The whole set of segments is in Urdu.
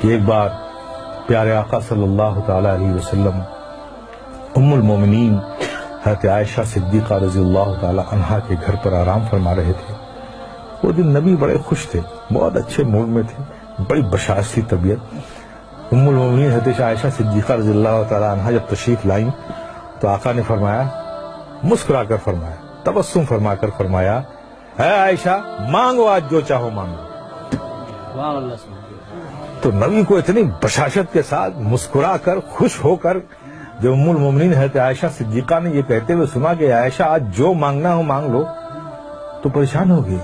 کہ ایک بار پیارے آقا صلی اللہ تعالی علیہ وسلم ام المومنین حضرت عائشہ صدیقہ رضی اللہ تعالی عنہا کے گھر پر آرام فرما رہے تھے۔ وہ دن نبی بڑے خوش تھے، بہت اچھے موڈ میں تھے، بڑی بشاشتی طبیعت۔ ام المومنین حضرت عائشہ صدیقہ رضی اللہ تعالی عنہا جب تشریف لائیں تو آقا نے فرمایا، مسکرا کر فرمایا، تبسم فرما کر فرمایا، اے عائشہ مانگو آج جو چاہو مانگو۔ تو نبی کو اتنی بشاشت کے ساتھ مسکرا کر خوش ہو کر جب ام المومنین حضرت عائشہ صدیقہ نے یہ کہتے ہوئے سنا کہ عائشہ آج جو مانگنا ہو مانگ لو، تو پریشان ہو گئی۔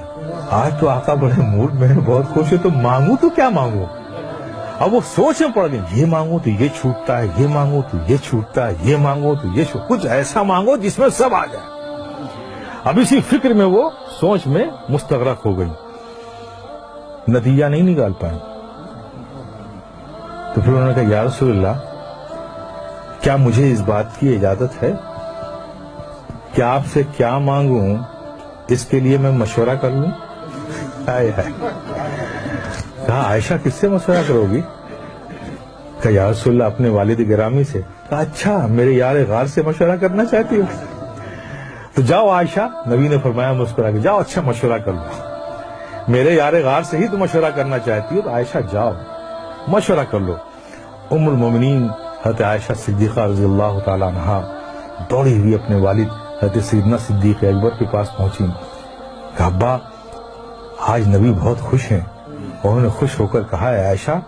آج تو آقا بڑے موڈ میں بہت خوش ہے، تو مانگوں تو کیا مانگوں؟ اب وہ سوچ میں پڑ گئی، یہ مانگو تو یہ چھوٹتا ہے، یہ مانگو تو یہ چھوٹتا ہے، یہ مانگو تو یہ کچھ ایسا مانگو جس میں سب آ جائے۔ اب اسی فکر میں وہ سوچ میں مستغرق ہو گئی، نتیجہ نہیں نکال پائیں۔ تو پھر انہوں نے کہا، یا رسول اللہ کیا مجھے اس بات کی اجازت ہے کہ آپ سے کیا مانگوں اس کے لیے میں مشورہ کر لوں؟ کہا عائشہ کس سے مشورہ کرو گی؟ کہا یا رسول اللہ اپنے والد گرامی سے۔ کہا اچھا میرے یار غار سے مشورہ کرنا چاہتی ہو؟ تو جاؤ عائشہ، نبی نے فرمایا مسکرا کے، جاؤ اچھا مشورہ کر لو، میرے یار غار سے ہی تو مشورہ کرنا چاہتی ہو، تو عائشہ جاؤ مشورہ کر لو۔ ام المومنین حضرت عائشہ صدیقہ رضی اللہ تعالی عنہا دوڑی ہوئی اپنے والد حضرت سیدنا صدیق اکبر کے پاس پہنچی۔ کہا ابا آج نبی بہت خوش ہیں، اور انہوں نے خوش ہو کر کہا ہے عائشہ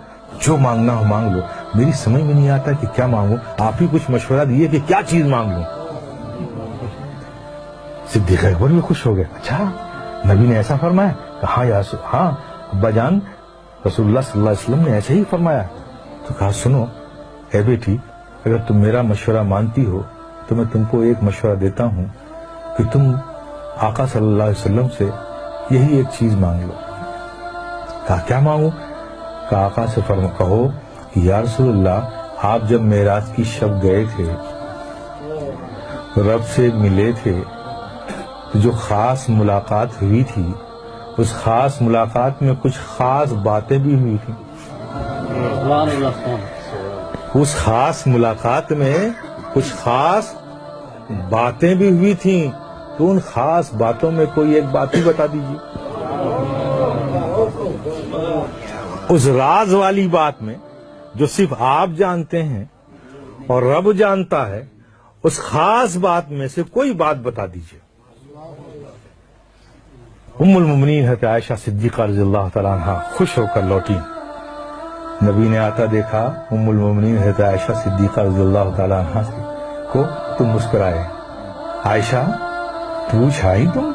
جو مانگنا ہو مانگ لو، میری سمجھ میں نہیں آتا کہ کیا مانگوں، آپ ہی کچھ مشورہ دیے کہ کیا چیز مانگ لوں۔ صدیق اکبر بھی خوش ہو گئے، اچھا نبی نے ایسا فرمایا؟ کہا ہاں ابا جان رسول اللہ صلی اللہ علیہ وسلم نے ایسے ہی فرمایا۔ تو کہا سنو اے بیٹی، اگر تم میرا مشورہ مانتی ہو تو میں تم کو ایک مشورہ دیتا ہوں کہ تم آقا صلی اللہ علیہ وسلم سے یہی ایک چیز مانگ لو۔ کہا کیا مانگوں؟ کہا آقا سے کہو کہ یا رسول اللہ آپ جب معراج کی شب گئے تھے، رب سے ملے تھے، تو جو خاص ملاقات ہوئی تھی اس خاص ملاقات میں کچھ خاص باتیں بھی ہوئی تھیں۔ اس خاص ملاقات میں کچھ خاص باتیں بھی ہوئی تھیں، تو ان خاص باتوں میں کوئی ایک بات ہی بتا دیجیے۔ اس راز والی بات میں جو صرف آپ جانتے ہیں اور رب جانتا ہے، اس خاص بات میں سے کوئی بات بتا دیجیے۔ ام المومنین حضرت عائشہ صدیقہ رضی اللہ تعالیٰ عنہ خوش ہو کر لوٹی۔ نبی نے آتا دیکھا ام المومنین حضرت عائشہ صدیقہ رضی اللہ تعالیٰ عنہ کو تو مسکرائے، عائشہ پوچھ آئی تم؟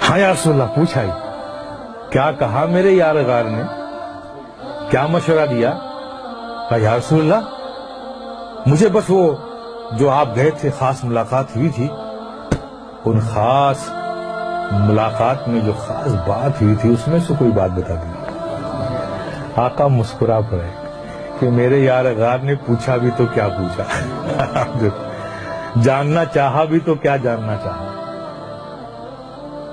ہاں یا رسول اللہ پوچھ آئی۔ کیا کہا میرے یار غار نے؟ کیا مشورہ دیا؟ کہا یا رسول اللہ مجھے بس وہ جو آپ گئے تھے خاص ملاقات ہوئی تھی، ان خاص ملاقات میں جو خاص بات ہوئی تھی اس میں سے کوئی بات بتا دی۔ آقا مسکرا پڑے کہ میرے یار غار نے پوچھا بھی تو کیا پوچھا، جاننا چاہا بھی تو کیا جاننا چاہا۔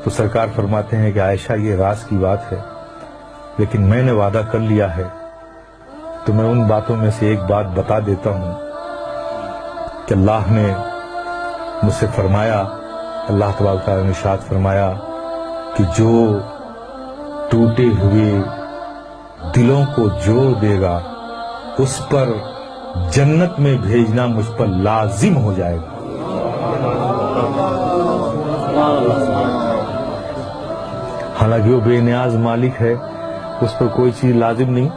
تو سرکار فرماتے ہیں کہ عائشہ یہ راز کی بات ہے، لیکن میں نے وعدہ کر لیا ہے تو میں ان باتوں میں سے ایک بات بتا دیتا ہوں کہ اللہ نے مجھ سے فرمایا، اللہ تبارک تعالیٰ نے ارشاد فرمایا کہ جو ٹوٹے ہوئے دلوں کو جوڑ دے گا اس پر جنت میں بھیجنا مجھ پر لازم ہو جائے گا۔ حالانکہ وہ بے نیاز مالک ہے، اس پر کوئی چیز لازم نہیں،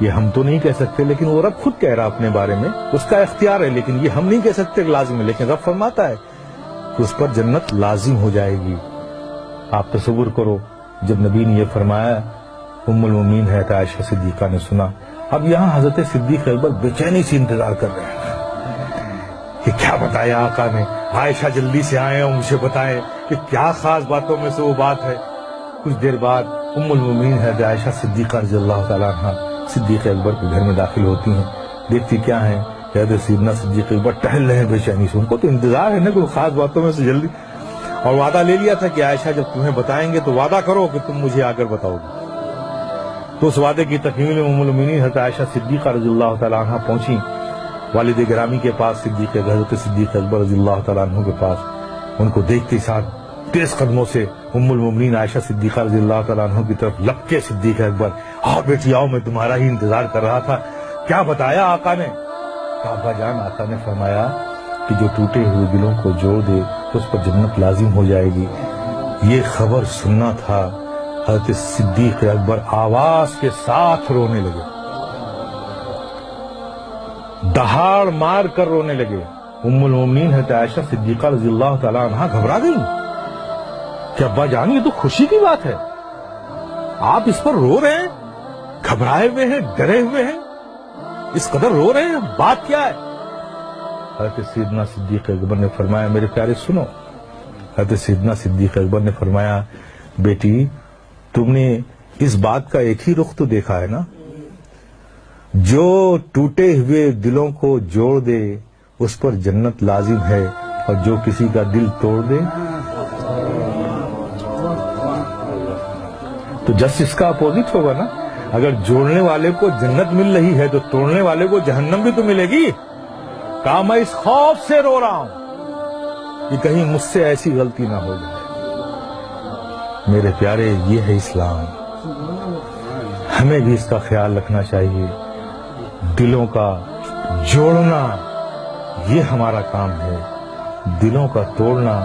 یہ ہم تو نہیں کہہ سکتے، لیکن وہ رب خود کہہ رہا اپنے بارے میں، اس کا اختیار ہے، لیکن یہ ہم نہیں کہہ سکتے کہ لازم ہے، لیکن رب فرماتا ہے کہ اس پر جنت لازم ہو جائے گی۔ آپ تصور کرو جب نبی نے یہ فرمایا، ام المومنین حضرت عائشہ صدیقہ نے سنا۔ اب یہاں حضرت صدیق اکبر بے چینی سے انتظار کر رہے ہیں کہ کیا بتایا آقا نے، عائشہ جلدی سے آئیں اور مجھے بتائیں کہ کیا خاص باتوں میں سے وہ بات ہے۔ کچھ دیر بعد ام المومنین حضرت عائشہ صدیقہ رضی اللہ تعالیٰ عنہ صدیق اکبر کے گھر میں داخل ہوتی ہیں، دیکھتی کیا ہیں، حضرت سیدنا صدیق اکبر ٹہل رہے ہیں بے چینی سے، ان کو تو انتظار ہے نا کوئی خاص باتوں میں سے جلدی، اور وعدہ لے لیا تھا کہ عائشہ جب تمہیں بتائیں گے تو وعدہ کرو کہ تم مجھے آ کر بتاؤ گی۔ تو اس وعدے کی تکمیل میں ام المؤمنین حضرت عائشہ صدیقہ رضی اللہ تعالیٰ عنہ پہنچی والد گرامی کے پاس، حضرت صدیق اکبر رضی اللہ تعالیٰ عنہ کے پاس. ان کو دیکھتے ساتھ تیز قدموں سے ام المؤمنین عائشہ صدیقہ رضی اللہ تعالیٰ عنہ کی طرف لپکے صدیق اکبر. آؤ بیٹی آؤ، میں تمہارا ہی انتظار کر رہا تھا. کیا بتایا آقا نے؟ ابا جان، آقا نے فرمایا کہ جو ٹوٹے ہوئے دلوں کو جوڑ دے اس پر جنت لازم ہو جائے گی. یہ خبر سننا تھا. حضرت صدیق اکبر آواز کے ساتھ رونے لگے، دہاڑ مار کر رونے لگے. ام المؤمنین حضرت عائشہ صدیقہ رضی اللہ تعالیٰ عنہ گھبرا گئی کہ ابا جان یہ تو خوشی کی بات ہے، آپ اس پر رو رہے ہیں، گھبرائے ہوئے ہیں، ڈرے ہوئے ہیں، اس قدر رو رہے ہیں، بات کیا ہے؟ حضرت سیدنا صدیق اکبر نے فرمایا میرے پیارے سنو. حضرت سیدنا صدیق اکبر نے فرمایا بیٹی تم نے اس بات کا ایک ہی رخ تو دیکھا ہے نا، جو ٹوٹے ہوئے دلوں کو جوڑ دے اس پر جنت لازم ہے، اور جو کسی کا دل توڑ دے تو جس اس کا اپوزٹ ہوگا نا. اگر جوڑنے والے کو جنت مل رہی ہے تو توڑنے والے کو جہنم بھی تو ملے گی. کہا میں اس خوف سے رو رہا ہوں کہ کہیں مجھ سے ایسی غلطی نہ ہو جائے. میرے پیارے یہ ہے اسلام، ہمیں بھی اس کا خیال رکھنا چاہیے. دلوں کا جوڑنا یہ ہمارا کام ہے، دلوں کا توڑنا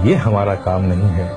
یہ ہمارا کام نہیں ہے.